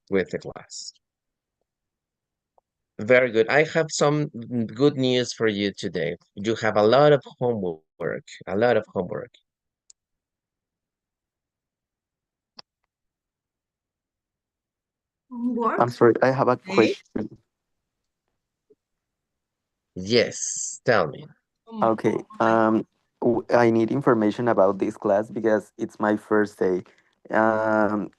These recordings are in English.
with the class. Very good. I have some good news for you today. You have a lot of homework, a lot of homework. I'm Homework. sorry, I have a Okay. question. Yes, tell me. Okay, I need information about this class because it's my first day. Um,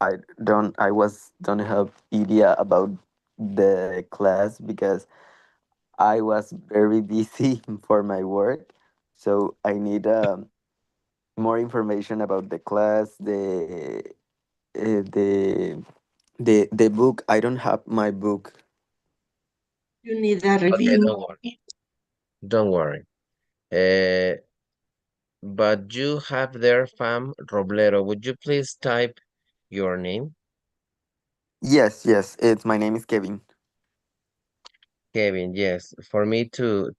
I don't have idea about the class because I was very busy for my work, so I need more information about the class, uh, the the book. I don't have my book. You need a Okay, review. don't worry. Don't worry. Uh, but you have there, Fam Roblero. Would you please type your name? Yes, yes, it's my name is Kevin. Kevin, yes, for me to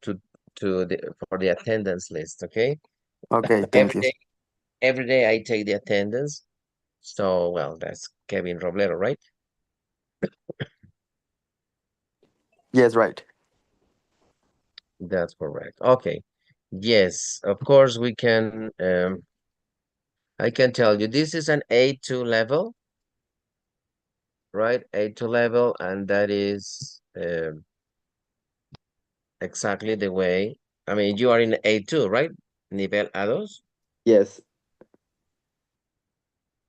the for the attendance list, okay? Okay, thank Every you. day, every day I take the attendance. So, well, that's Kevin Roblero, right? Yes, right. That's correct. Okay. Yes, of course we can I can tell you this is an A2 level, right? A2 level, and that is exactly the way. I mean, you are in A2, right? Nivel A2. Yes.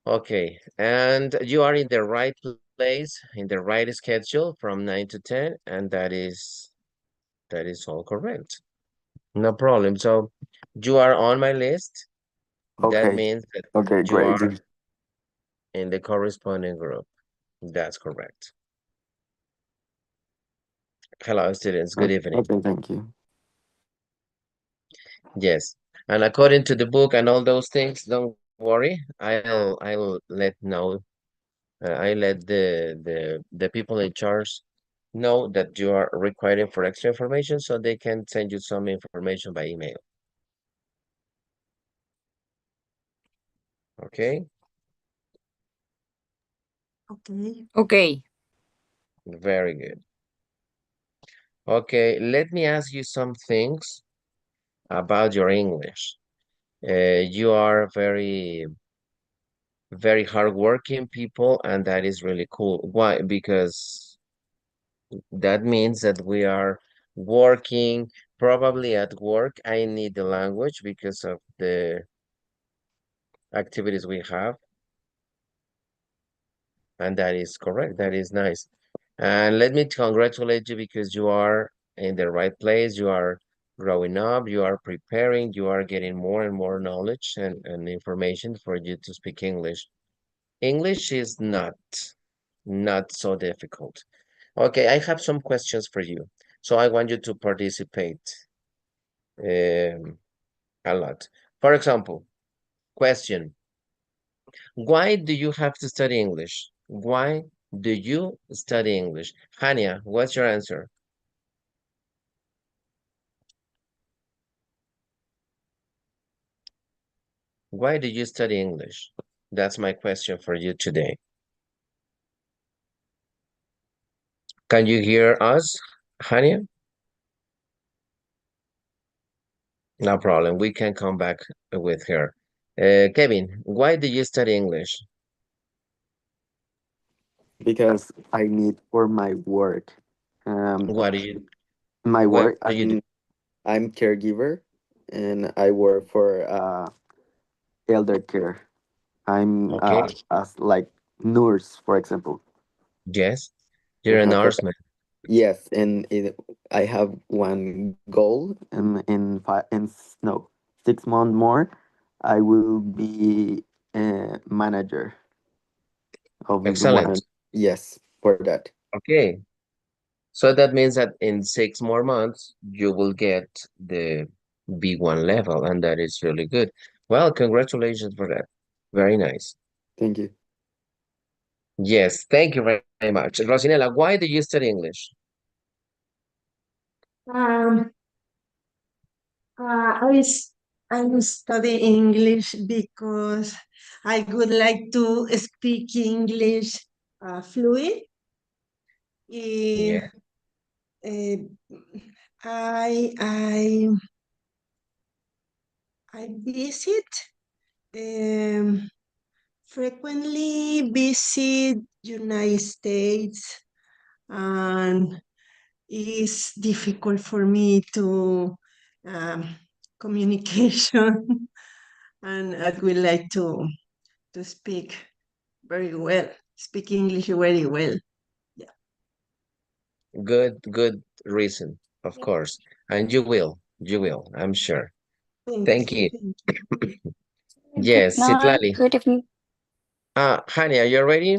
Okay, and you are in the right place, in the right schedule from 9 to 10, and that is all correct. No problem. So you are on my list. That Okay. means that Okay, you great. are in the corresponding group. That's correct. Hello, students. Good evening. Okay, thank you. Yes, and according to the book and all those things, don't worry. I'll let know. I let the people in charge know that you are requiring for extra information, so they can send you some information by email. Okay, Okay. Okay. very good. Okay, let me ask you some things about your English. You are very hardworking people, and that is really cool. Why? Because that means that we are working, probably at work. I need the language because of the activities we have, and that is correct. That is nice. And let me congratulate you because you are in the right place. You are growing up, you are preparing, you are getting more and more knowledge and information for you to speak English. English is not so difficult. Okay, I have some questions for you. So I want you to participate um, a lot. For example, question, why do you have to study English? Why do you study English? Hania, what's your answer? Why do you study English? That's my question for you today. Can you hear us, Hania? No problem. We can come back with her. Kevin, why do you study English? Because I need for my work. Um, What do you my what work. do you do? I'm caregiver, and I work for elder care. I'm Okay. as like nurse, for example. Yes. You're an Uh-huh, for horseman. yes, and I have one goal, no 6 months more, I will be a manager of the one. Excellent. Yes, for that. Okay. So that means that in 6 more months, you will get the B1 level, and that is really good. Well, congratulations for that. Very nice. Thank you. Yes, thank you very much. Rosinela, why do you study English? Um, uh, I, s- I study English because I would like to speak English fluid. Yeah, Eh, eh, I I I visit um, frequently visit United States, and it's difficult for me to um, communication, and I would like to speak very well, speak English very well. Yeah, good reason, of course. And you will, I'm sure. thank Thank you, you. thank you. Good Yes, night. Citlali. Good evening. Honey, are you ready?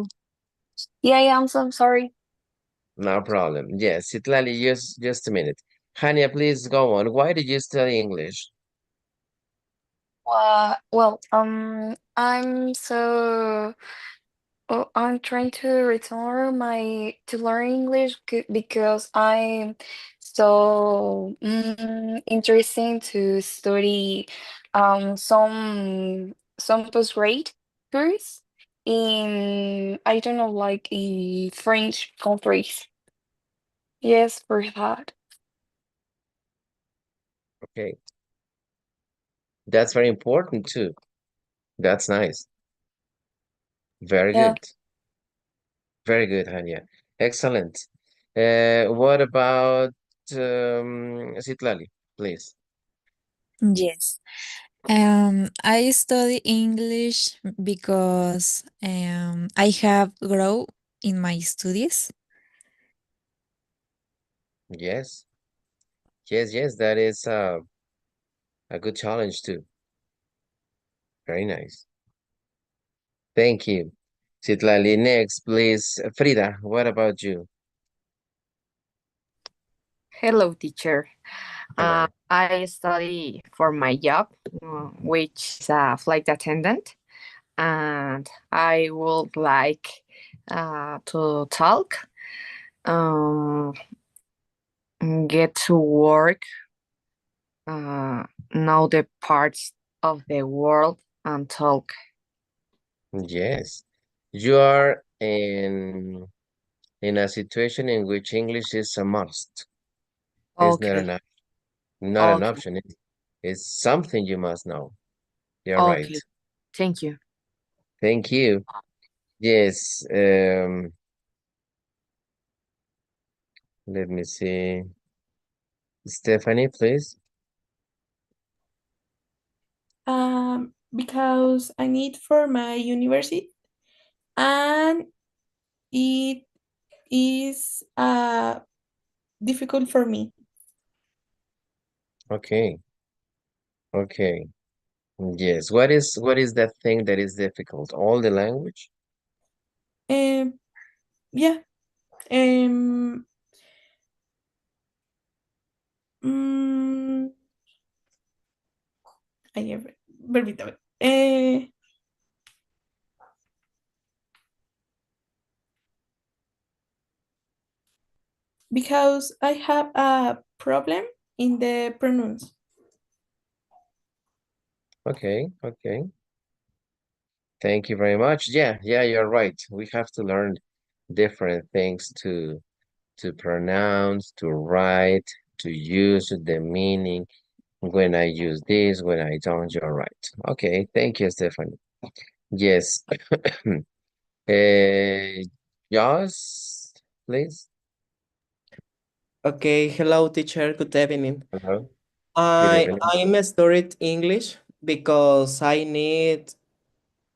Yeah, yeah, I'm so sorry. No problem. Yes, Citlali, just a minute. Hania, please go on. Why did you study English? I'm so I'm trying to return my to learn English because I'm so interested to study some postgrad course in I don't know like in French countries. Yes, for that. Okay, that's very important too. That's nice. Very Yeah. good. Very good, Hania. Excellent. What about Citlali, please? Yes. I study English because I have grown in my studies. Yes, yes, that is a good challenge too. Very nice. Thank you. Citlali, next, please. Frida, what about you? Hello, teacher. Hello. I study for my job, which is a flight attendant, and I would like to talk, um, get to work, uh, know the parts of the world, and talk. Yes, you are in a situation in which English is a must. It's not Okay, not an okay, option. It's something you must know. You're right. okay. Thank you. Thank you. Yes. Let me see. Stephanie, please. Because I need for my university, and it is difficult for me. Okay. Okay. Yes. What is that thing that is difficult? All the language? Um, yeah. Um, mm, permítame. Because I have a problem in the pronounce. Okay. Okay. Thank you very much. Yeah, you're right. We have to learn different things to pronounce, to write, to use the meaning. When I use this, when I don't, you're right. Okay, thank you, Stephanie. Yes. Uh, Yours, please. Okay, hello teacher, good evening. Hello. Good I evening. I'm studied English because I need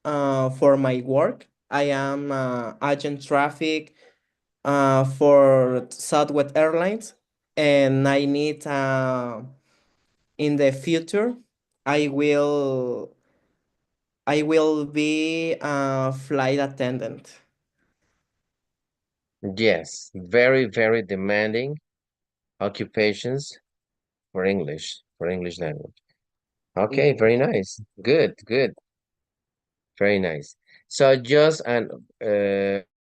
for my work. I am agent traffic for Southwest Airlines, and I need in the future I will be a flight attendant. Yes, very demanding occupations for English language. Okay, very nice. Good, very nice. So just and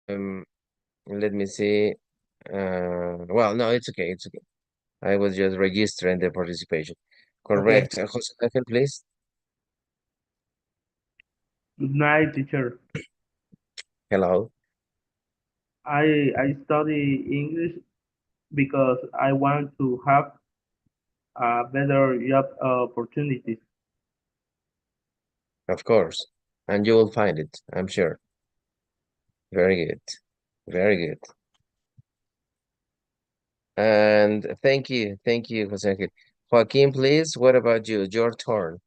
let me see. Well, no, it's okay, it's okay. I was just registering the participation. Okay. Correct. Jose Ángel, please. Good night, teacher. Hello. I study English because I want to have better job opportunities. Of course. And you will find it, I'm sure. Very good. Very good. And thank you, Jose. Joaquin, please, what about you? Your turn.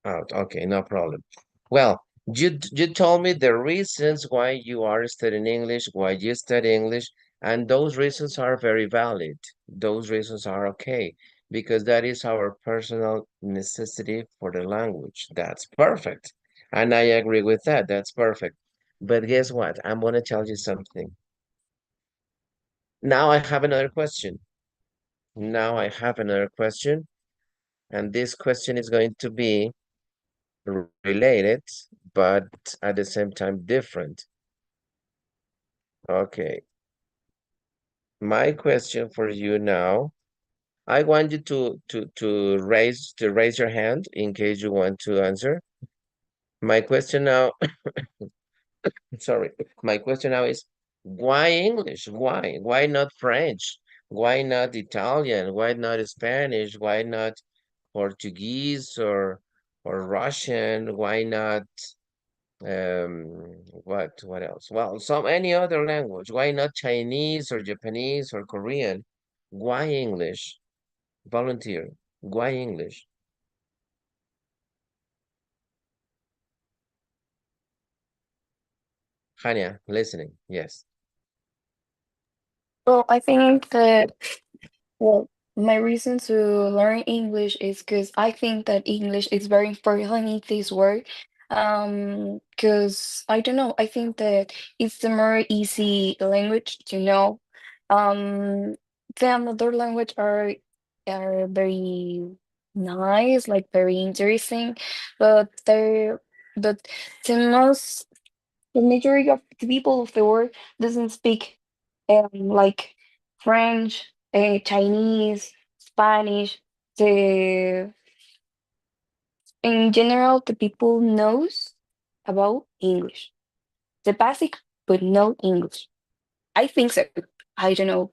Out. Okay, no problem. Well, you told me the reasons why you are studying English, why you study English, and those reasons are very valid. Those reasons are okay because that is our personal necessity for the language. That's perfect. And I agree with that. That's perfect. But guess what? I'm going to tell you something. Now I have another question. Now I have another question, and this question is going to be related, but at the same time different. Okay. My question for you now, I want you to raise your hand in case you want to answer. My question now, sorry, my question now is why English? Why? Why not French? Why not Italian? Why not Spanish? Why not Portuguese or Russian? Why not um what else? Well, some any other language. Why not Chinese or Japanese or Korean? Why English? Volunteer. Why English? Hania, listening. Yes. Well, I think that, well, my reason to learn English is because I think that English is very important in this world. Because I don't know, I think that it's the more easy language to know. The another language are very nice, like very interesting, but but the most the majority of the people of the world doesn't speak like French, Chinese, Spanish. The In general, the people knows about English, the basic, but no English. I think so. I don't know.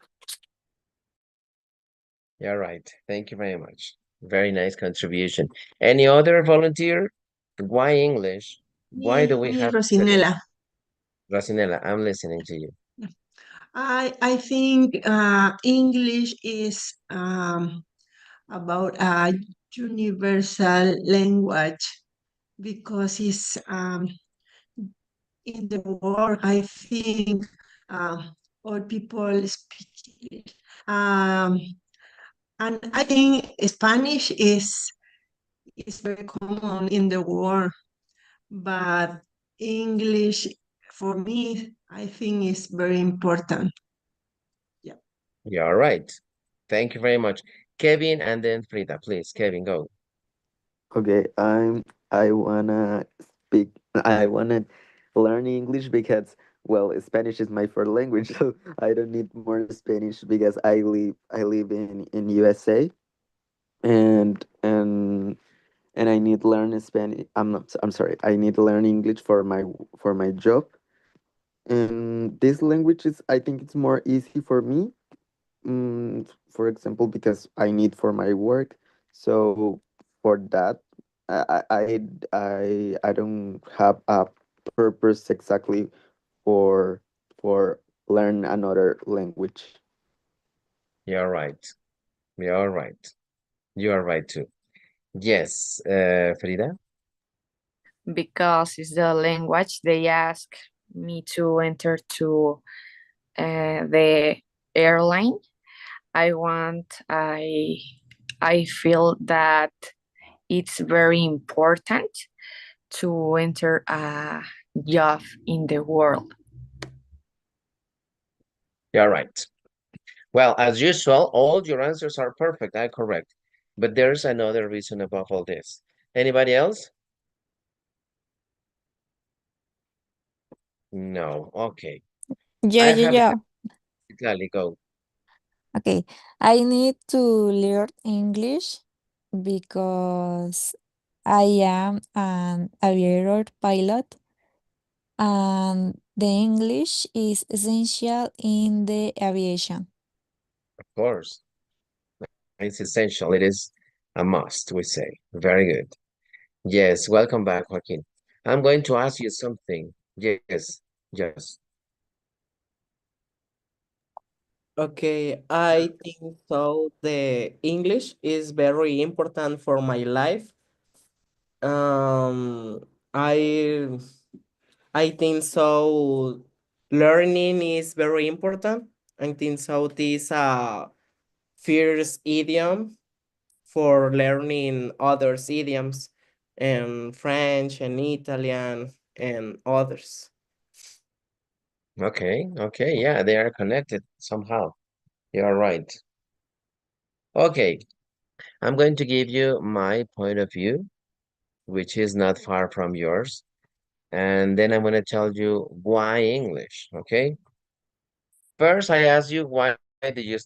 You're right. Thank you very much. Very nice contribution. Any other volunteer? Why English? Why do we have to study it? Rosinela. Rosinella, I'm listening to you. I think English is about a universal language because it's in the world. I think all people speak English. Um, and I think Spanish is very common in the world, but English for me, I think is very important. Yeah. You're right. Thank you very much. Kevin and then Frida, please. Kevin, go. Okay, I wanna speak. I wanna learn English because well, Spanish is my first language, so I don't need more Spanish because I live in USA and I need to learn Spanish. I'm sorry. I need to learn English for my job. And this language is I think it's more easy for me, for example, because I need for my work. So for that, I don't have a purpose exactly for for learn another language. You're right. You're right. You are right too. Yes, Frida. Because it's the language they ask me to enter to the airline. I want I feel that it's very important to enter a job in the world. You're right. Well, as usual, all your answers are perfect and correct. But there's another reason above all this. Anybody else? No. Okay. Yeah, I yeah, have yeah. Gladly go. Okay, I need to learn English because I am an aviator pilot, and the English is essential in the aviation. Of course, it's essential. It is a must, we say. Very good. Yes, welcome back, Joaquin. I'm going to ask you something. Yes, yes. Okay, I think so. The English is very important for my life. Um, I I think so. Learning is very important. I think so. This first idiom for learning others idioms, and French and Italian and others. Okay, yeah, they are connected somehow. You are right. Okay, I'm going to give you my point of view, which is not far from yours. And then I'm going to tell you why English, okay? First, I asked you why did you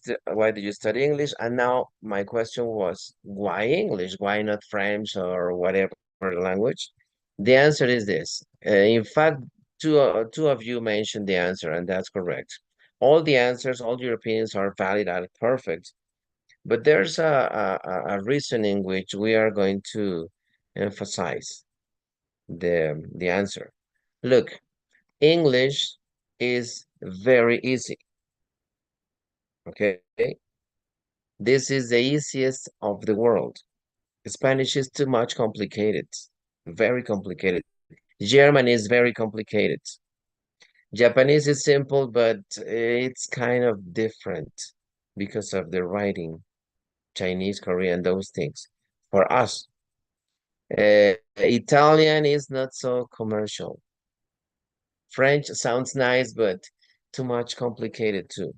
study English? And now my question was why English? Why not French or whatever language? The answer is this. In fact, two of you mentioned the answer, and that's correct. All the answers, all your opinions are valid and perfect. But there's a reasoning which we are going to emphasize the answer. Look, English is very easy, okay? This is the easiest of the world. Spanish is too much complicated, very complicated. German is very complicated. Japanese is simple, but it's kind of different because of the writing, Chinese, Korean, those things. For us, Italian is not so commercial. French sounds nice, but too much complicated too.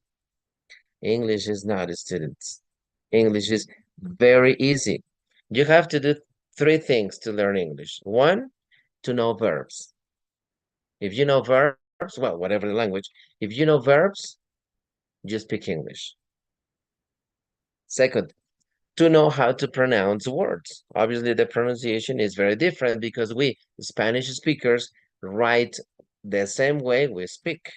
English is not, students. English is very easy. You have to do three things to learn English. One, to know verbs. If you know verbs, well, whatever the language, if you know verbs, you speak English. Second, to know how to pronounce words. Obviously, the pronunciation is very different because we, Spanish speakers, write the same way we speak.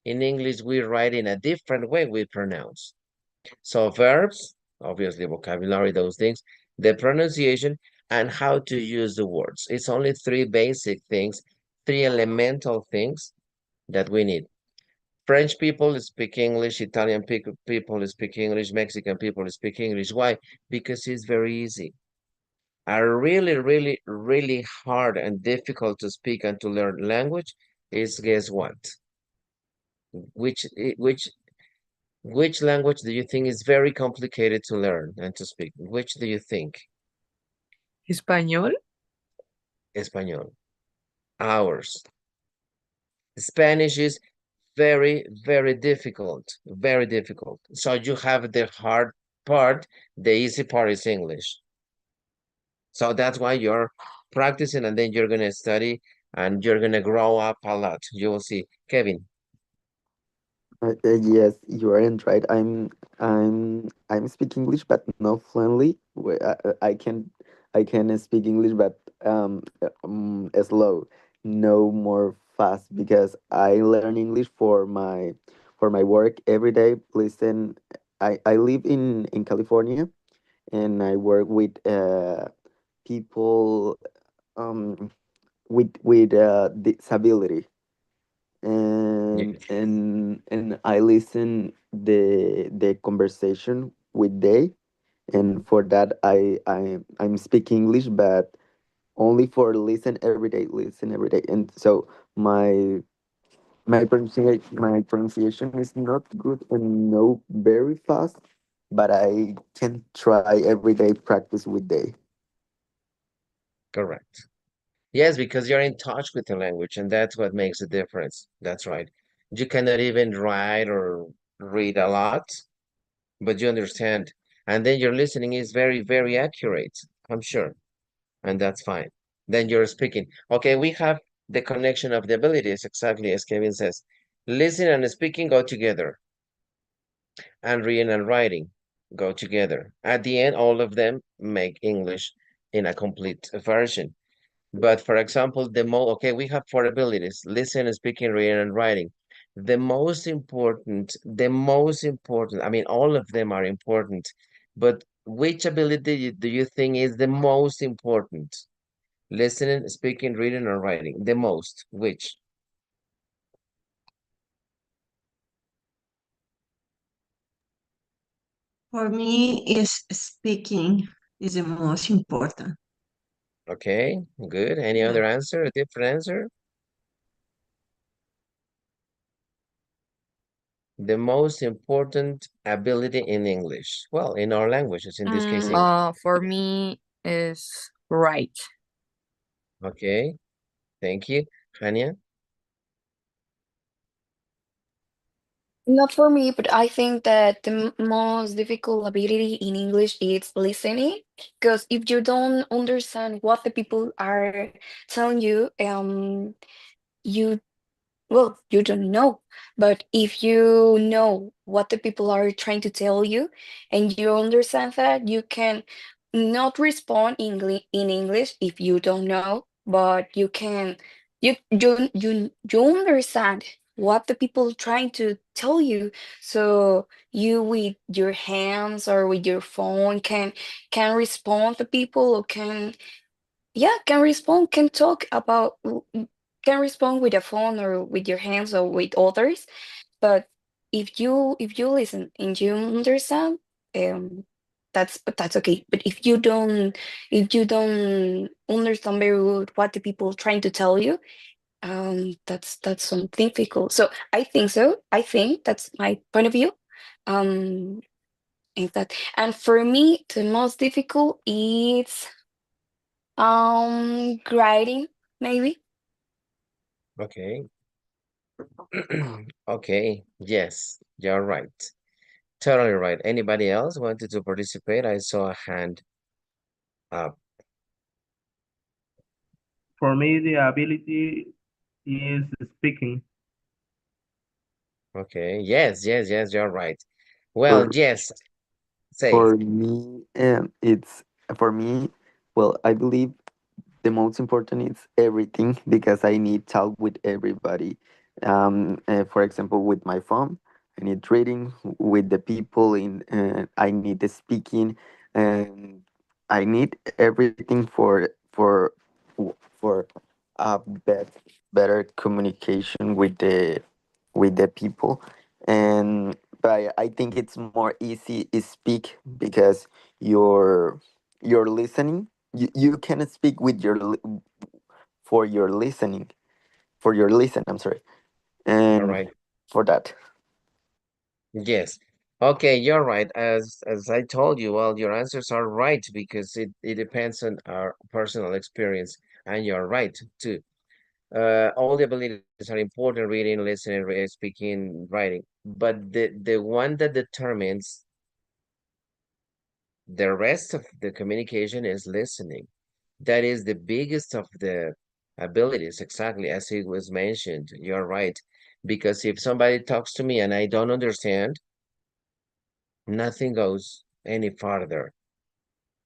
In English, we write in a different way we pronounce. So verbs, obviously vocabulary, those things, the pronunciation, and how to use the words. It's only three basic things, three elemental things that we need. French people speak English, Italian people speak English, Mexican people speak English. Why? Because it's very easy. A really, really, really hard and difficult to speak and to learn language is, guess what? Which which language do you think is very complicated to learn and to speak? Which do you think? Español. Espanol. Ours. Spanish is very, very difficult. Very difficult. So you have the hard part, the easy part is English. So that's why you're practicing and then you're going to study and you're going to grow up a lot. You will see. Kevin. Yes, you aren't right. I'm speak English, but not fluently. I can speak English, but slow, no more fast because I learn English for my work every day. Listen, I live in California, and I work with people with disability, and I listen the conversation with they, and for that I'm speak English, but only for listen every day, and so my pronunciation is not good and no very fast, but I can try every day practice with they. Correct. Yes, because you're in touch with the language and that's what makes a difference. That's right. You cannot even write or read a lot, but you understand. And then your listening is very, very accurate, I'm sure. And that's fine. Then you're speaking. Okay, we have the connection of the abilities, exactly as Kevin says. Listening and speaking go together. and reading and writing go together. At the end, all of them make English in a complete version. But for example, okay, we have four abilities: listening, speaking, reading, and writing. I mean, all of them are important, but which ability do you think is the most important? Listening, speaking, reading, or writing? The most, which? For me, is speaking is the most important. Okay, good. Any Yeah. other answer? A different answer? The most important ability in English. Well, in our languages, in this case, English. For me is right. Okay, thank you. Hania? Not for me, but I think that the most difficult ability in English is listening. Because if you don't understand what the people are telling you, you well, you don't know. But if you know what the people are trying to tell you and you understand that, you can not respond in English if you don't know, but you can you understand what the people trying to tell you. So you with your hands or with your phone can respond to people or can yeah, can respond, can talk about, can respond with a phone or with your hands or with others. But if you listen and you understand, um, that's okay. But if you don't understand very good what the people trying to tell you, that's something difficult. So I think so. I think that's my point of view. Um, is that and for me the most difficult is grading, maybe. Okay. Okay, yes, you're right. Totally right. Anybody else wanted to participate? I saw a hand up. For me, the ability is speaking. Okay, yes, you're right. Well, For yes, say. for me, it's for me. Well, I believe the most important is everything because I need talk with everybody. For example, with my phone, I need reading with the people in. I need the speaking, and I need everything for a better communication with the people. And but I think it's more easy to speak because you're you're listening. You can speak with for your listening, for your listen, I'm sorry, All and right. for that. Yes. Okay, you're right. As I told you, well, your answers are right because it depends on our personal experience, and you're right too. All the abilities are important: reading, listening, speaking, writing. But the one that determines the rest of the communication is listening. That is the biggest of the abilities, exactly as it was mentioned. You're right. Because if somebody talks to me and I don't understand, nothing goes any farther.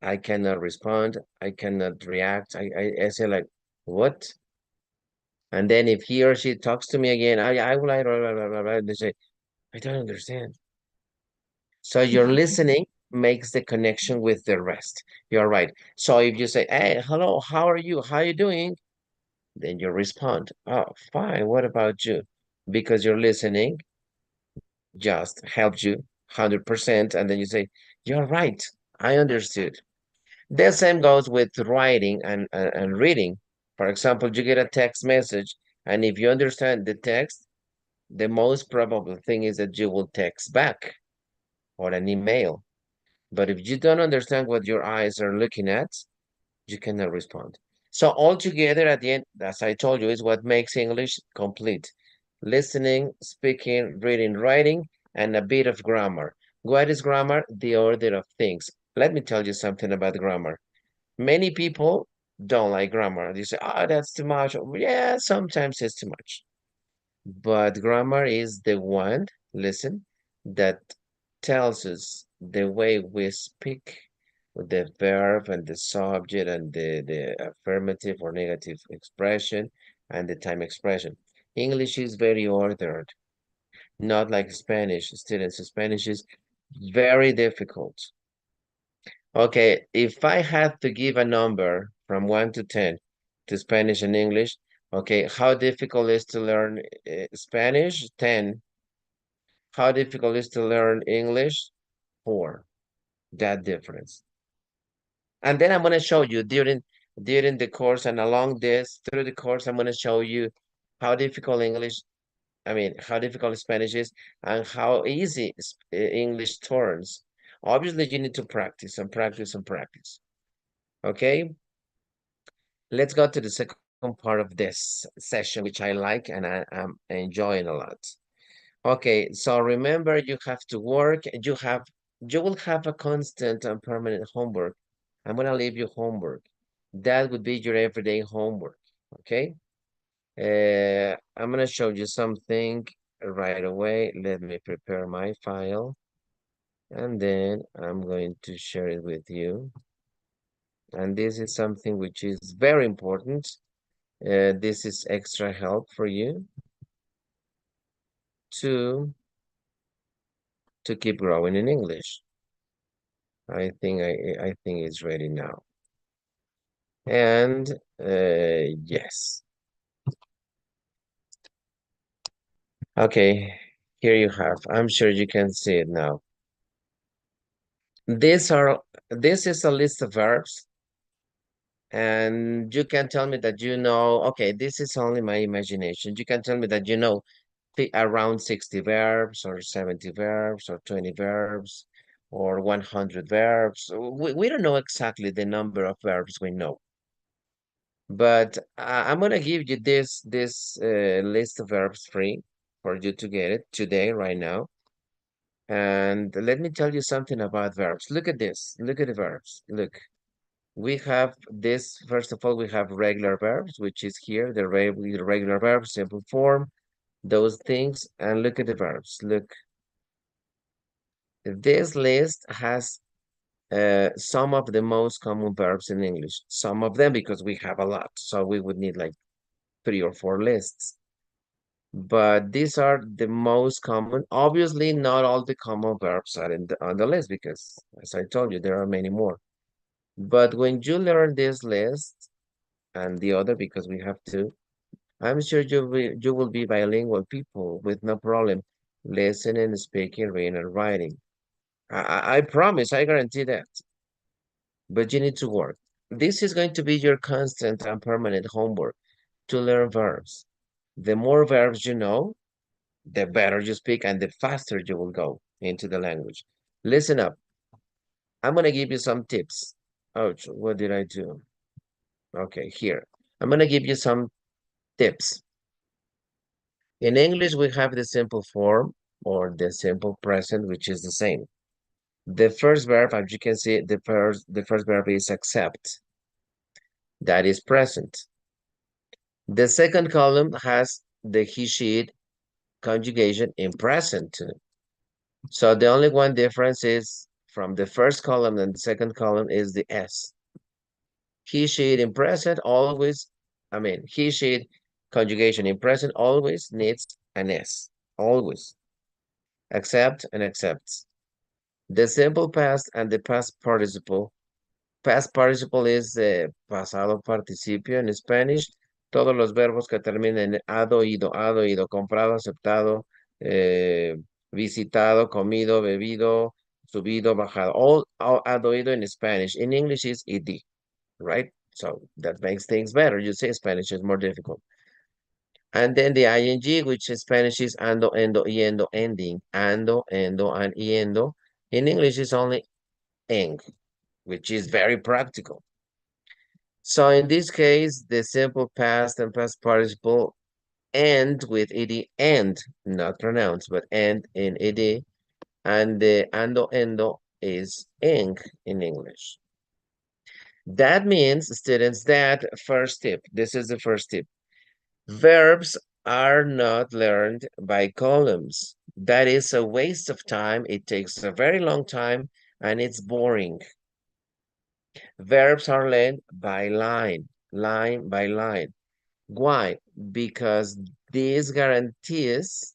I cannot respond. I cannot react. I say like, what? And then if he or she talks to me again, I will like, blah, blah, blah, blah, blah, they say, I don't understand. So your listening makes the connection with the rest. You're right. So if you say, hey, hello, how are you? How are you doing? Then you respond, oh, fine. What about you? Because your listening just helped you 100%. And then you say, you're right. I understood. The same goes with writing and reading. For example, you get a text message, and if you understand the text, the most probable thing is that you will text back or an email. But if you don't understand what your eyes are looking at, you cannot respond. So altogether, at the end, as I told you, is what makes English complete. Listening, speaking, reading, writing, and a bit of grammar. What is grammar? The order of things. Let me tell you something about grammar. Many people don't like grammar. They say, oh, that's too much. Yeah, sometimes it's too much. But grammar is the one, listen, that tells us the way we speak with the verb and the subject and the affirmative or negative expression and the time expression. English is very ordered, not like Spanish. Students, Spanish is very difficult. Okay, if I had to give a number from 1 to 10 to Spanish and English, okay, how difficult is to learn Spanish? 10. How difficult is to learn English? 4. That difference. And then I'm going to show you during the course and along this, through the course, I'm going to show you how difficult how difficult Spanish is and how easy English turns. Obviously, you need to practice and practice and practice. Okay? Let's go to the second part of this session, which I like and I'm enjoying a lot. Okay, so remember you have to work, you will have a constant and permanent homework. I'm gonna leave you homework. That would be your everyday homework, okay? I'm gonna show you something right away. Let me prepare my file and then I'm going to share it with you. And this is something which is very important. This is extra help for you to keep growing in English. I think it's ready now. And yes. Okay, here you have. I'm sure you can see it now. These are this is a list of verbs, and you can tell me that you know, okay, this is only my imagination. You can tell me that you know around 60 verbs or 70 verbs or 20 verbs or 100 verbs. We don't know exactly the number of verbs we know. But I'm gonna give you this list of verbs free for you to get it today, right now. And let me tell you something about verbs. Look at this. Look at the verbs. Look, we have this. First of all, we have regular verbs, which is here, the regular verbs, simple form, those things. And look at the verbs. Look, this list has some of the most common verbs in English. Some of them because we have a lot, so we would need like 3 or 4 lists. But these are the most common. Obviously, not all the common verbs are on the list because, as I told you, there are many more. But when you learn this list and the other, because we have to, I'm sure you will be bilingual people with no problem listening, speaking, reading, and writing. I promise, I guarantee that. But you need to work. This is going to be your constant and permanent homework to learn verbs. The more verbs you know, the better you speak and the faster you will go into the language. Listen up. I'm going to give you some tips. Ouch, what did I do? Okay, here. I'm going to give you some tips. In English, we have the simple form or the simple present, which is the same. The first verb, as you can see, the first verb is accept. That is present. The second column has the he, she, it conjugation in present too. So the only one difference is from the first column and the second column is the S. He, she, it in present always, he, she, it conjugation in present always needs an S. Always. Accept and accepts. The simple past and the past participle. Past participle is the pasado participio en Spanish. Todos los verbos que terminen en ado, ido, comprado, aceptado, visitado, comido, bebido, subido, bajado. All ado, ido in Spanish. In English is ed, right? So that makes things better. You say Spanish is more difficult. And then the ing, which in Spanish is ando, endo, yendo, ending. Ando, endo, and yendo. In English is only eng, which is very practical. So in this case, the simple past and past participle end with ed, end, not pronounced, but end in ed, and the ando, endo is eng in English. That means, students, that first tip, this is the first tip. Verbs are not learned by columns. That is a waste of time. It takes a very long time and it's boring. Verbs are learned by line by line. Why? Because this guarantees,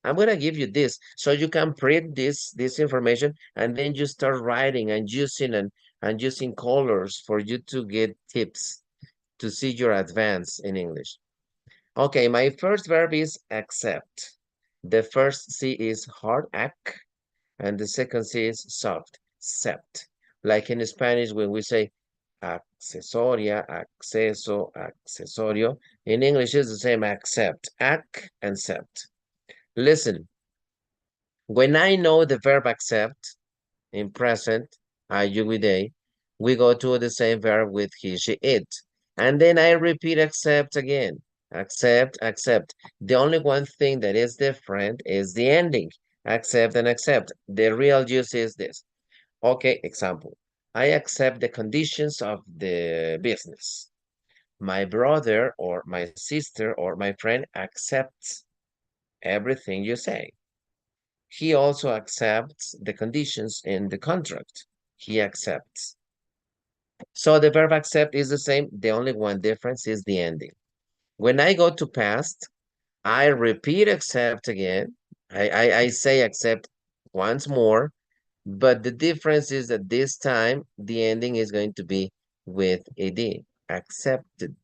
I'm gonna give you this so you can print this information and then you start writing and using colors for you to get tips to see your advance in English. Okay, my first verb is accept. The first C is hard, ac, and the second C is soft, cept. Like in Spanish when we say accesoria, acceso, accesorio. In English, it's the same, accept, ac and cept. Listen, when I know the verb accept in present, I, you, we, they, we go to the same verb with he, she, it. And then I repeat accept again. Accept, accept. The only one thing that is different is the ending. Accept and accept. The real use is this. Okay, example. I accept the conditions of the business. My brother or my sister or my friend accepts everything you say. He also accepts the conditions in the contract. He accepts. So the verb accept is the same. The only one difference is the ending. When I go to past, I repeat accept again. I say accept once more, but the difference is that this time the ending is going to be with ed, accepted.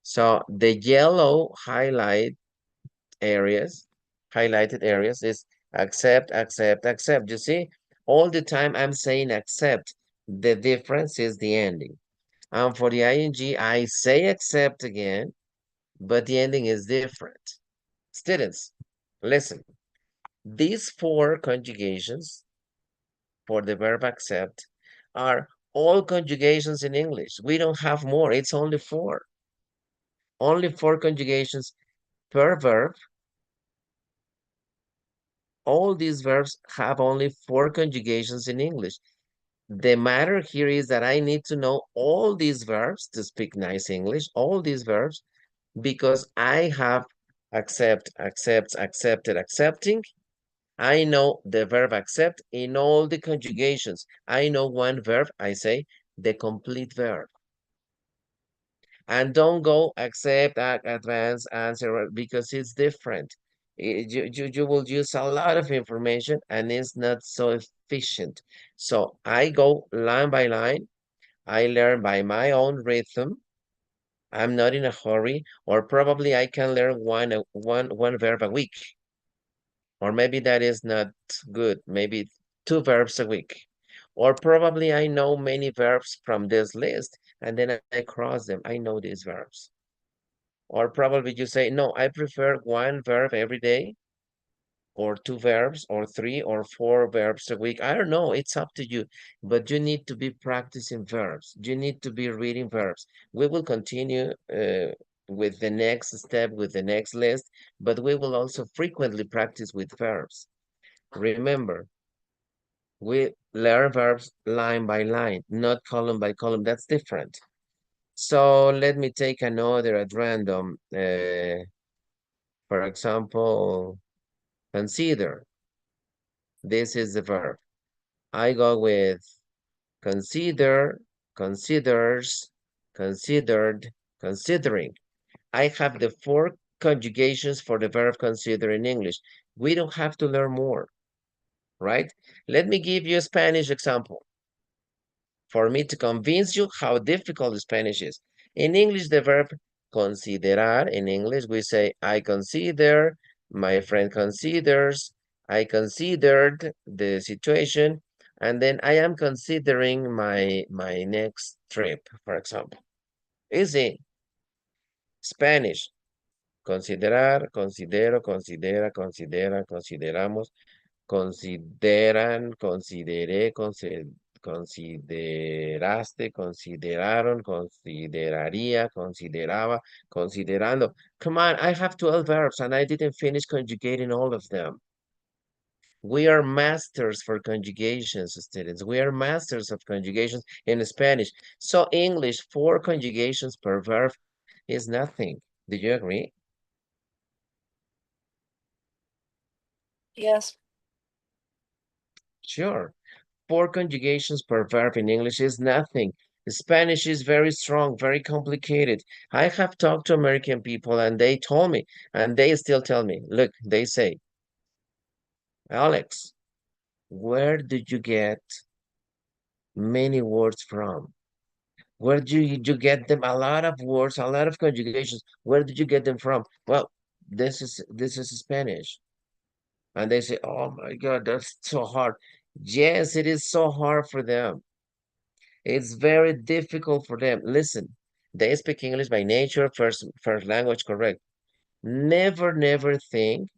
So the yellow areas, highlighted areas is accept, accept, accept. You see, all the time I'm saying accept. The difference is the ending. And for the ing, I say accept again, but the ending is different. Students, listen. These four conjugations for the verb accept are all conjugations in English. We don't have more. It's only four. Only four conjugations per verb. All these verbs have only four conjugations in English. The matter here is that I need to know all these verbs to speak nice English, all these verbs, because I have accept, accept, accepted, accepting. I know the verb accept in all the conjugations. I know one verb, I say the complete verb. And don't go accept, advance, answer, because it's different. You will use a lot of information and it's not so efficient. So I go line by line. I learn by my own rhythm. I'm not in a hurry, or probably I can learn one verb a week. Or maybe that is not good. Maybe two verbs a week. Or probably I know many verbs from this list and then I cross them. I know these verbs. Or probably you say, no, I prefer one verb every day, or two verbs, or three or four verbs a week. I don't know. It's up to you. But you need to be practicing verbs. You need to be reading verbs. We will continue with the next step, with the next list, but we will also frequently practice with verbs. Remember, we learn verbs line by line, not column by column. That's different. So let me take another at random. For example, consider. This is the verb. I go with consider, considers, considered, considering. I have the four conjugations for the verb consider in English. We don't have to learn more, right? Let me give you a Spanish example for me to convince you how difficult Spanish is. In English, the verb considerar, in English, we say, I consider, my friend considers, I considered the situation, and then I am considering my next trip, for example. Easy. Spanish, considerar, considero, considera, considera, consideramos, consideran, consideré, consideraste, consideraron, consideraría, consideraba, considerando. Come on, I have 12 verbs and I didn't finish conjugating all of them. We are masters for conjugations, students. We are masters of conjugations in Spanish. So English, 4 conjugations per verb is nothing. Do you agree? Yes. Sure. 4 conjugations per verb in English is nothing. Spanish is very strong, very complicated. I have talked to American people and they told me, and they still tell me, look, they say, Alex, where did you get many words from? Where did you get them? A lot of words, a lot of conjugations. Where did you get them from? Well, this is Spanish. And they say, oh my God, that's so hard. Yes, it is so hard for them. It's very difficult for them. Listen, they speak English by nature, first language, correct. Never think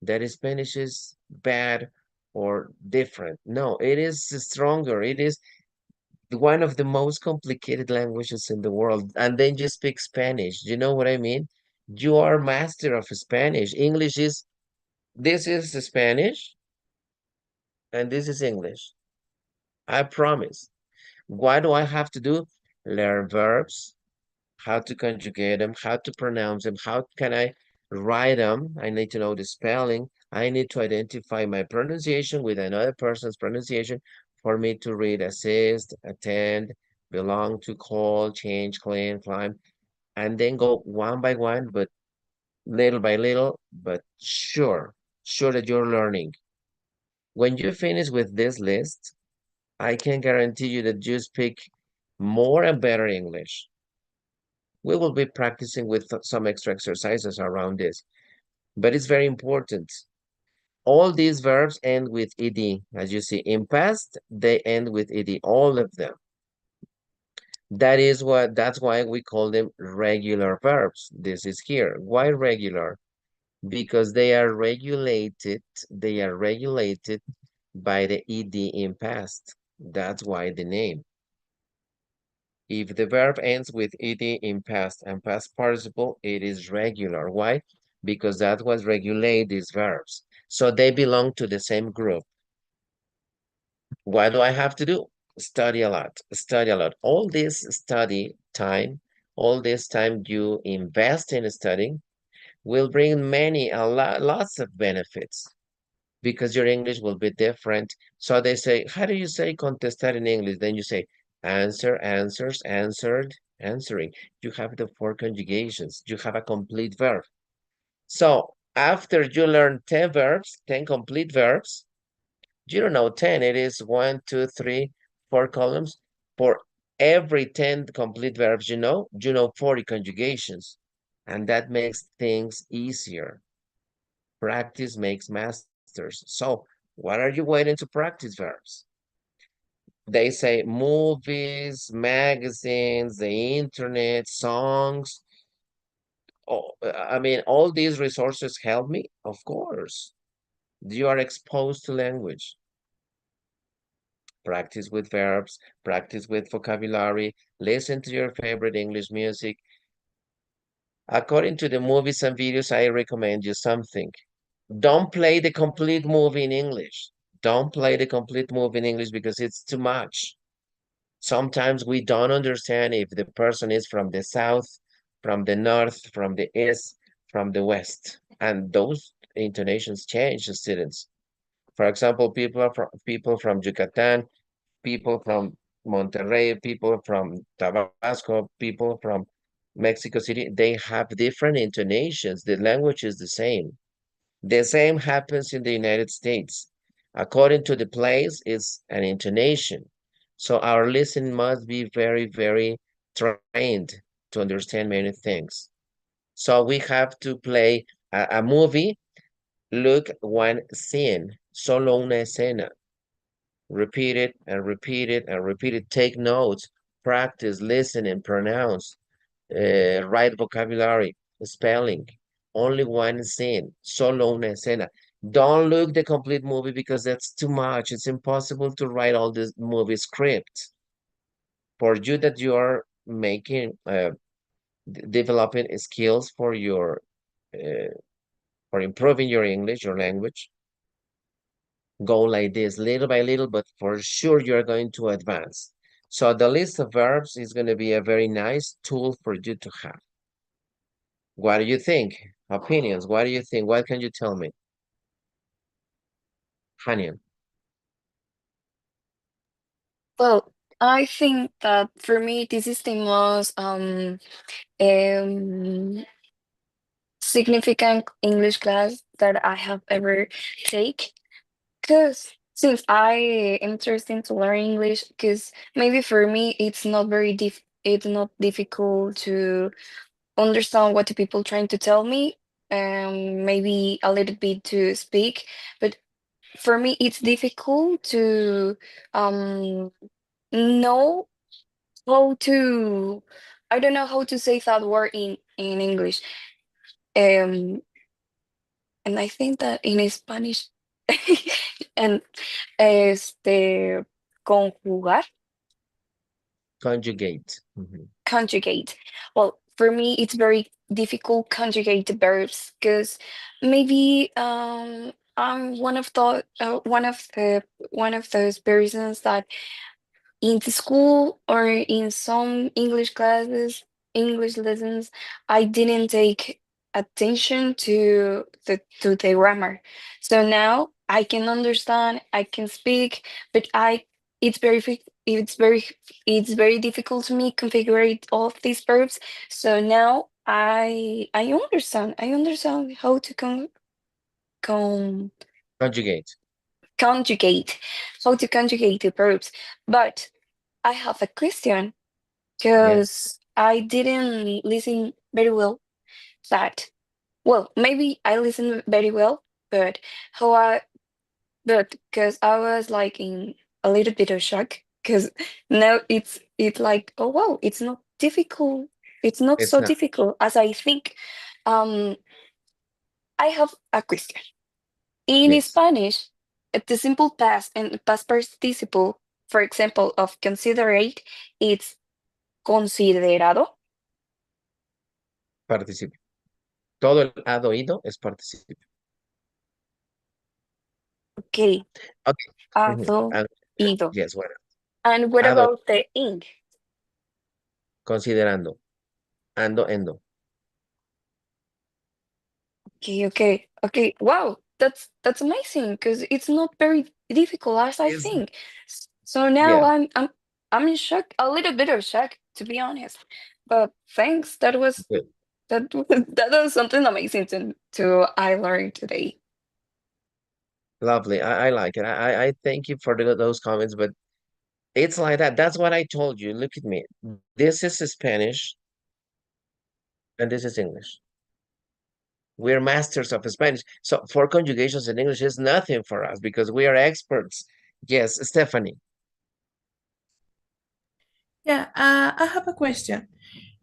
that Spanish is bad or different. No, it is stronger. It is one of the most complicated languages in the world. And then you speak Spanish. You know what I mean? You are master of Spanish. This is Spanish and this is English. I promise. What do I have to do? Learn verbs, how to conjugate them, how to pronounce them, how can I write them? I need to know the spelling. I need to identify my pronunciation with another person's pronunciation for me to read assist, attend, belong to, call, change, claim, climb, and then go one by one, but little by little, but sure that you're learning. When you finish with this list, I can guarantee you that you speak more and better English. We will be practicing with some extra exercises around this, but it's very important. All these verbs end with ed. As you see, in past, they end with ed, all of them. That's why we call them regular verbs. This is here. Why regular? Because they are regulated by the ed in past. That's why the name. If the verb ends with ed in past and past participle, it is regular. Why? Because that was regulate these verbs. So they belong to the same group. What do I have to do? Study a lot, study a lot. All this study time, all this time you invest in studying will bring lots of benefits because your English will be different. So they say, how do you say contestar in English? Then you say answer, answers, answered, answering. You have the 4 conjugations. You have a complete verb. So after you learn 10 verbs, 10 complete verbs, you don't know 10. It is 1, 2, 3, 4 columns. For every 10 complete verbs you know 40 conjugations. And that makes things easier. Practice makes masters. So what are you waiting to practice verbs? They say movies, magazines, the internet, songs. Oh, I mean, all these resources help me? Of course. You are exposed to language. Practice with verbs, practice with vocabulary, listen to your favorite English music. According to the movies and videos, I recommend you something. Don't play the complete movie in English. Don't play the complete movie in English because it's too much. Sometimes we don't understand if the person is from the south, from the north, from the east, from the west. And those intonations change the students. For example, people from Yucatan, people from Monterrey, people from Tabasco, people from Mexico City, they have different intonations. The language is the same. The same happens in the United States. According to the place, it's an intonation. So our listening must be very, very trained to understand many things. So we have to play a movie, look one scene, solo una escena. Repeat it and repeat it and repeat it. Take notes, practice, listen and pronounce, write vocabulary, spelling. Only one scene, solo una escena. Don't look the complete movie because that's too much. It's impossible to write all this movie script. For you that you are making, developing skills uh, for improving your English, your language, go like this, little by little, but for sure you're going to advance. So the list of verbs is going to be a very nice tool for you to have. What do you think? Opinions, what do you think? What can you tell me? Hanian. Well, I think that for me, this is the most significant English class that I have ever take. Because since I am interested to learn English, because maybe for me it's not difficult to understand what the people trying to tell me, maybe a little bit to speak, but for me it's difficult to um know how to I don't know how to say that word in English. Um and I think that in Spanish and conjugar, Conjugate. Mhm. conjugate. Well, for me it's very difficult conjugate the verbs because maybe I'm one of those persons that in the school or in some English classes, English lessons, I didn't take attention to the grammar. So now I can understand, I can speak, but I it's very it's very difficult to me configure all of these verbs. So now I understand how to con Conjugate. conjugate, how to conjugate the verbs. But I have a question Yes. because I didn't listen very well. That well, maybe I listened very well, but how I but because I was like in a little bit of shock because now it's like oh wow, it's not difficult. It's not It's so not. difficult as I think. Um, I have a question. In Yes. Spanish, the simple past and past participle, for example, of considerate, it's considerado. Participio. Todo el hado ido es participio. Okay, Okay. Mhm. ado, ido. Yes, bueno. And what Hado, about the ing? considerando. Ando, endo. Okay. Wow, that's amazing because it's not very difficult as I Is think. So now yeah. I'm in shock, a little bit of shock, to be honest. But thanks, Good. that was something amazing to I learned today. Lovely. I like it. I thank you for those comments, but it's like that. That's what I told you. Look at me. This is Spanish and this is English. We're masters of Spanish. So for conjugations in English is nothing for us because we are experts. Yes, Stephanie. Yeah, I have a question.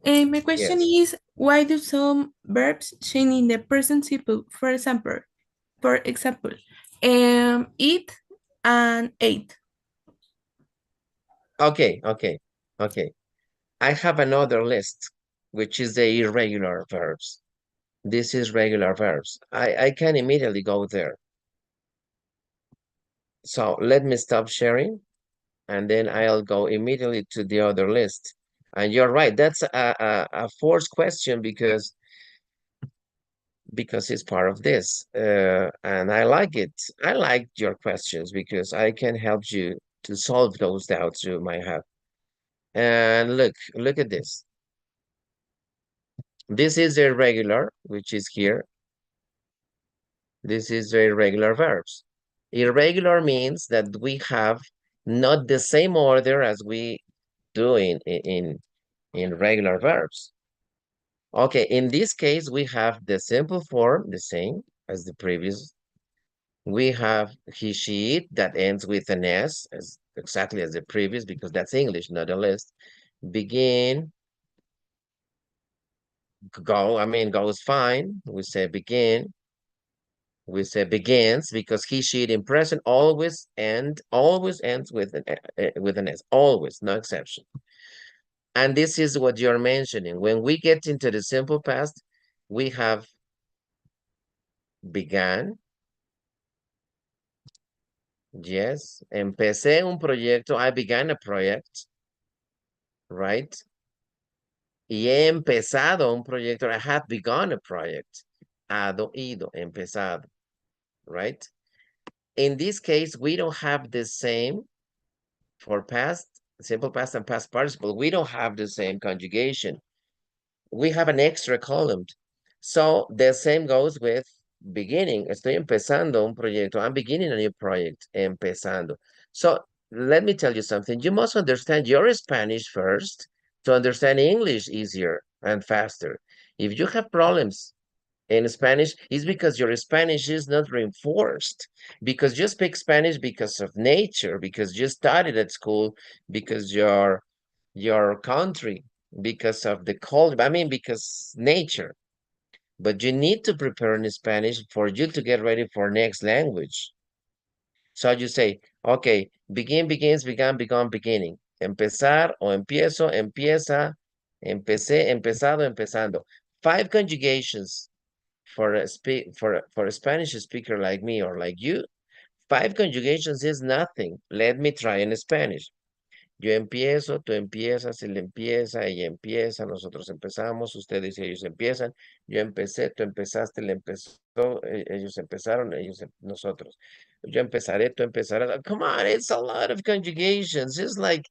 My question Yes. is, why do some verbs change in the present simple? For example, eat and ate. Okay. I have another list, which is the irregular verbs. This is regular verbs. I can immediately go there. So let me stop sharing and then I'll go immediately to the other list. And you're right, that's a forced question because it's part of this. And I like it. I like your questions because I can help you to solve those doubts you might have. And look at this. This is the irregular, which is here. This is the irregular verbs. Irregular means that we have not the same order as we do in regular verbs. Okay, in this case, we have the simple form, the same as the previous. We have he, she, it that ends with an S, as exactly as the previous, because that's English, not a list. Begin, go, I mean, go is fine. We say begin. We say begins because he, she, it in present always ends with an S, always, no exception. And this is what you're mentioning. When we get into the simple past, we have began. Yes, empecé un proyecto. I began a project, right? Y he empezado un proyecto. I have begun a project. Ido, empezado, right? In this case, we don't have the same for past, simple past and past participle. We don't have the same conjugation. We have an extra column. So the same goes with beginning. Estoy empezando un proyecto. I'm beginning a new project. Empezando. So let me tell you something. You must understand your Spanish first to understand English easier and faster. If you have problems in Spanish, it's because your Spanish is not reinforced. Because you speak Spanish because of nature, because you studied at school, because your country, because of the culture, I mean, because nature. But you need to prepare in Spanish for you to get ready for next language. So you say, okay, begin, begins, began, begun, beginning. Empezar o empiezo, empieza, empecé, empezado, empezando. 5 conjugations for a Spanish speaker like me or like you. 5 conjugations is nothing. Let me try in Spanish. Yo empiezo, tú empiezas, él empieza, ella empieza, nosotros empezamos, ustedes y ellos empiezan. Yo empecé, tú empezaste, él empezó, ellos empezaron, nosotros. Yo empezaré, tú empezarás. Come on, it's a lot of conjugations. It's like,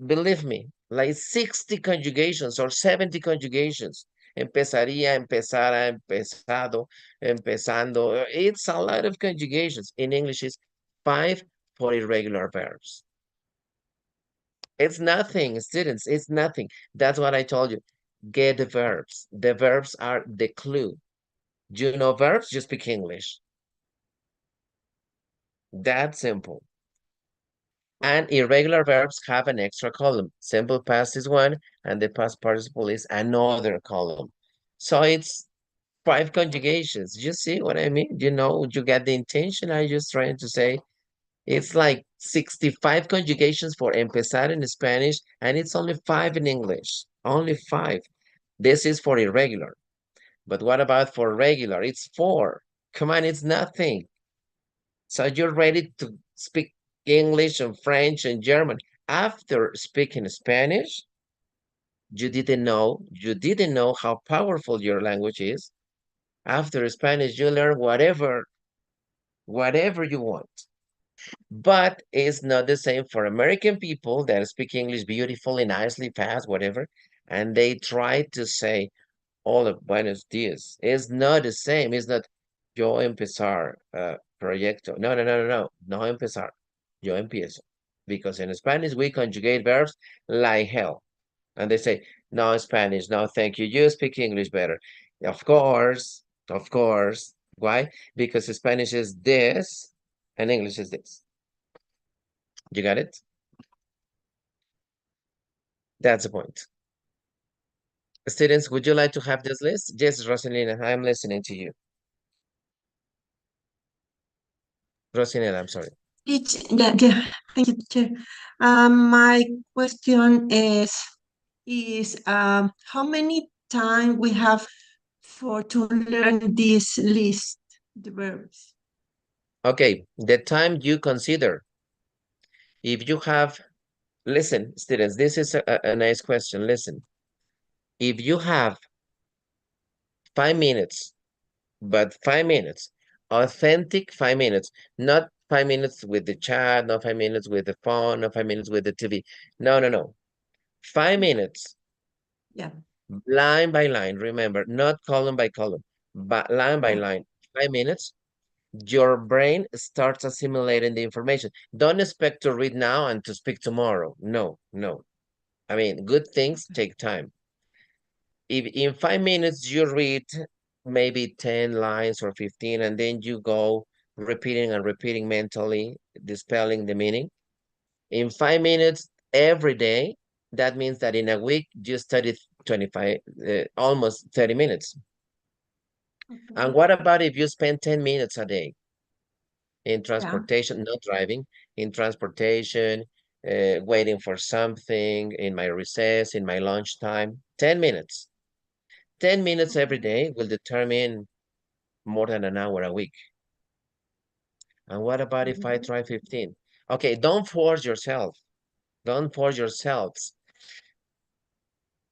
believe me, like 60 conjugations or 70 conjugations. Empezaría, empezara, empezado, empezando. It's a lot of conjugations. In English, it's 5 for irregular verbs. It's nothing, students. It's nothing. That's what I told you. Get the verbs. The verbs are the clue. You know verbs, you speak English. That simple. And irregular verbs have an extra column. Simple past is one, and the past participle is another column. So it's 5 conjugations. You see what I mean? You know, you get the intention. I'm just trying to say it's like 65 conjugations for empezar in Spanish, and it's only 5 in English. Only 5. This is for irregular. But what about for regular? It's 4. Come on, it's nothing. So you're ready to speak English and French and German. After speaking Spanish, you didn't know how powerful your language is. After Spanish, you learn whatever you want. But it's not the same for American people that speak English beautifully, nicely, fast, whatever. And they try to say all of buenos dias. It's not the same. It's not yo empezar proyecto. No, no, no, no, no. No empezar. Yo empiezo. Because in Spanish, we conjugate verbs like hell. And they say, no Spanish, no thank you. You speak English better. Of course, of course. Why? Because Spanish is this and English is this. You got it? That's the point. Students, would you like to have this list? Yes, Rosalina, I'm listening to you. Rosalina, I'm sorry. Yeah, yeah. Thank you, teacher. My question is how many time we have for to learn this list, the verbs? Okay, the time you consider. If you have, listen, students, this is a nice question. Listen, if you have 5 minutes, but 5 minutes, authentic 5 minutes, not 5 minutes with the chat, not 5 minutes with the phone, not 5 minutes with the TV. No, no, no. 5 minutes, Yeah. line by line. Remember, not column by column, but line by Yeah. line. 5 minutes, your brain starts assimilating the information. Don't expect to read now and to speak tomorrow. No, no. I mean, good things take time. If in 5 minutes you read maybe 10 lines or 15, and then you go repeating and repeating mentally, the spelling, the meaning. In 5 minutes every day, that means that in a week you studied 25, almost 30 minutes. And Okay. what about if you spend 10 minutes a day in Yeah. transportation, not driving, in transportation, waiting for something, in my recess, in my lunchtime? 10 minutes. 10 minutes every Okay. day will determine more than an hour a week. And what about if I Mhm. try 15? Okay, don't force yourself. Don't force yourselves.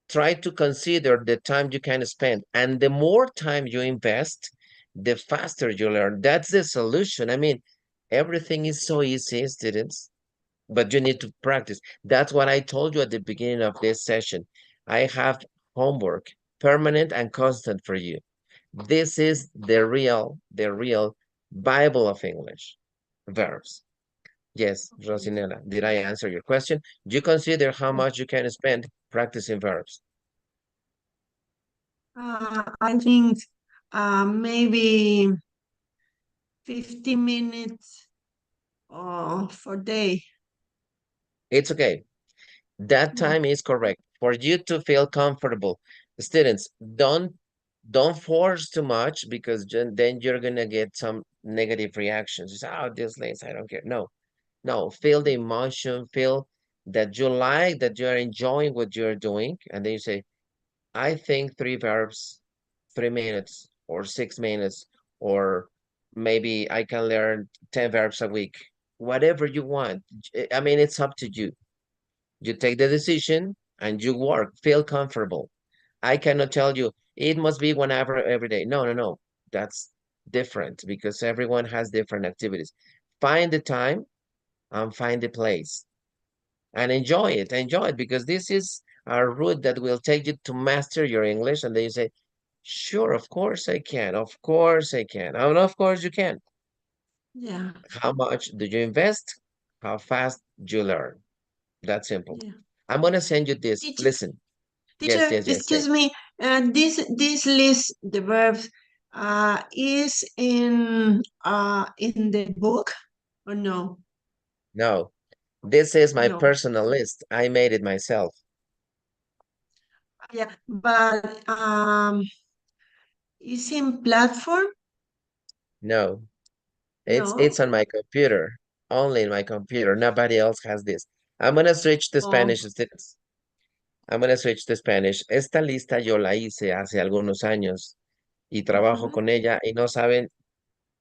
Try to consider the time you can spend. And the more time you invest, the faster you learn. That's the solution. I mean, Everything is so easy, students, but you need to practice. That's what I told you at the beginning of this session. I have homework, permanent and constant for you. This is the real Bible of English. Verbs. Yes, Rosinella, did I answer your question? Do you consider how much you can spend practicing verbs? I think maybe 50 minutes for day. It's okay. That Yeah. time is correct for you to feel comfortable. Students, don't force too much because then you're gonna get some negative reactions. You say, oh, this lace, I don't care. No, no, feel the emotion, feel that you like, that you're enjoying what you're doing, and then you say, I think 3 verbs, 3 minutes, or 6 minutes, or maybe I can learn 10 verbs a week. Whatever you want. I mean, it's up to you. You take the decision and you work, feel comfortable. I cannot tell you it must be 1 hour every day. No, no, no. That's different because everyone has different activities. Find the time and find the place and enjoy it. Enjoy it because this is our route that will take you to master your English. And then you say, sure, of course I can. Of course I can. And of course you can. Yeah. How much do you invest? How fast do you learn? That's simple. Yeah. I'm going to send you this. Teacher, Listen. Yes, teacher, yes, yes. Say. excuse me. This list the verbs is in the book or no? No, this is my No. personal list. I made it myself. Yeah, but is in platform? No, it's No. on my computer. Only in my computer. Nobody else has this. I'm going to switch to Oh. Spanish, students. I'm going to switch to Spanish. Esta lista yo la hice hace algunos años y trabajo Uh-huh. con ella y no saben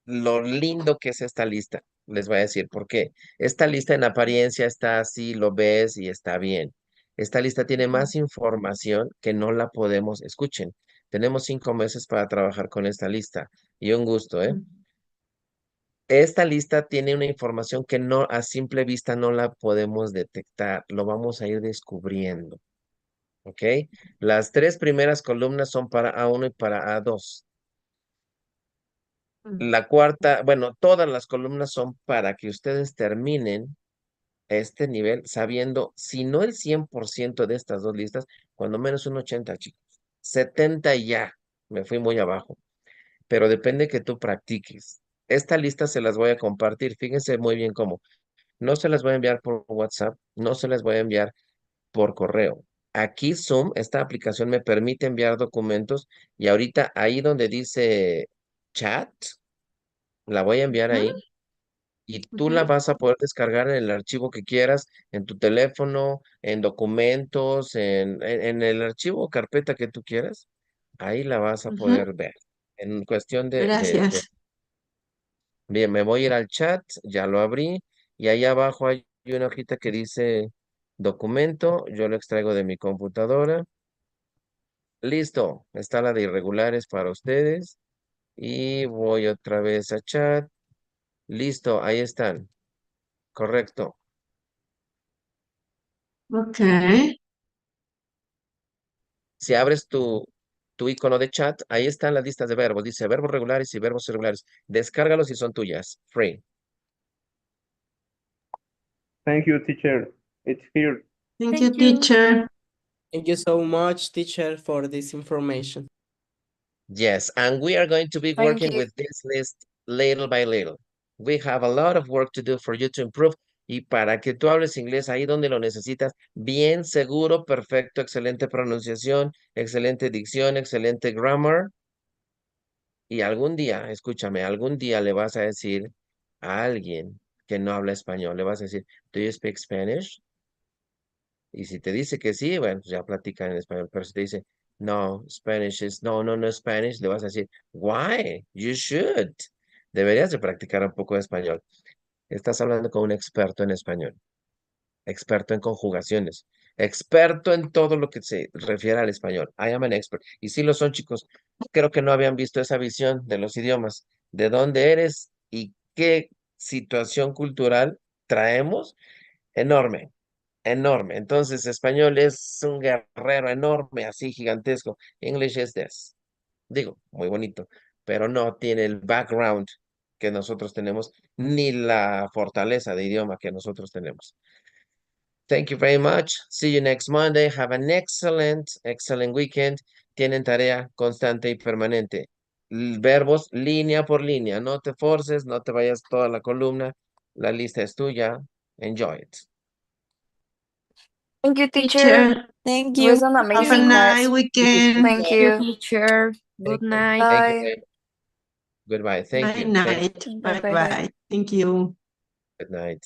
lo lindo que es esta lista. Les voy a decir por qué. Esta lista en apariencia está así, lo ves y está bien. Esta lista tiene más información que no la podemos, escuchen, tenemos 5 meses para trabajar con esta lista y un gusto, ¿eh? Esta lista tiene una información que no a simple vista no la podemos detectar, lo vamos a ir descubriendo, ¿ok? Las 3 primeras columnas son para A1 y para A2. La cuarta, bueno, todas las columnas son para que ustedes terminen este nivel sabiendo, si no el 100% de estas dos listas, cuando menos un 80, chicos. 70 y ya, me fui muy abajo, pero depende que tú practiques. Esta lista se las voy a compartir, fíjense muy bien cómo. No se las voy a enviar por WhatsApp, no se las voy a enviar por correo. Aquí Zoom, esta aplicación me permite enviar documentos y ahorita ahí donde dice chat, la voy a enviar Uh-huh. ahí y tú la Uh-huh. vas a poder descargar en el archivo que quieras, en tu teléfono, en documentos, en el archivo o carpeta que tú quieras. Ahí la vas a Uh-huh. poder ver. En cuestión de. Gracias. Bien, me voy a ir al chat, ya lo abrí, y ahí abajo hay una hojita que dice documento, yo lo extraigo de mi computadora. Listo, está la de irregulares para ustedes. Y voy otra vez a chat. Listo, ahí están. Correcto. Okay. Si abres tu icono de chat, ahí están las listas de verbos. Dice verbos regulares y verbos irregulares. Descárgalos y son tuyas. Free. Thank you, teacher. It's here. Thank you, Thank you. teacher. Thank you so much, teacher, for this information. Yes, and we are going to be Thank working you. with this list little by little. We have a lot of work to do for you to improve. Y para que tú hables inglés ahí donde lo necesitas, bien seguro, perfecto, excelente pronunciación, excelente dicción, excelente grammar. Y algún día, escúchame, algún día le vas a decir a alguien que no habla español, le vas a decir, ¿Do you speak Spanish? Y si te dice que sí, bueno, pues ya platican en español. Pero si te dice, no, Spanish is, no, no, no Spanish, le vas a decir, why? You should. Deberías de practicar un poco de español. Estás hablando con un experto en español, experto en conjugaciones, experto en todo lo que se refiere al español. I am an expert. Y sí lo son, chicos. Creo que no habían visto esa visión de los idiomas, de dónde eres y qué situación cultural traemos enorme, enorme. Entonces, español es un guerrero enorme, así gigantesco. English is this. Digo, muy bonito, pero no tiene el background que nosotros tenemos, ni la fortaleza de idioma que nosotros tenemos. Thank you very much. See you next Monday. Have an excellent, excellent weekend. Tienen tarea constante y permanente. Verbos línea por línea. No te forces, no te vayas toda la columna. La lista es tuya. Enjoy it. Thank you, teacher. Teacher, Thank It you. was an have a amazing nice class. weekend. Thank You you. teacher. Good Thank you. night. Thank you. Bye. Goodbye. Thank Night you. Thanks. night. Bye Bye bye bye. bye. Thank you. Good night.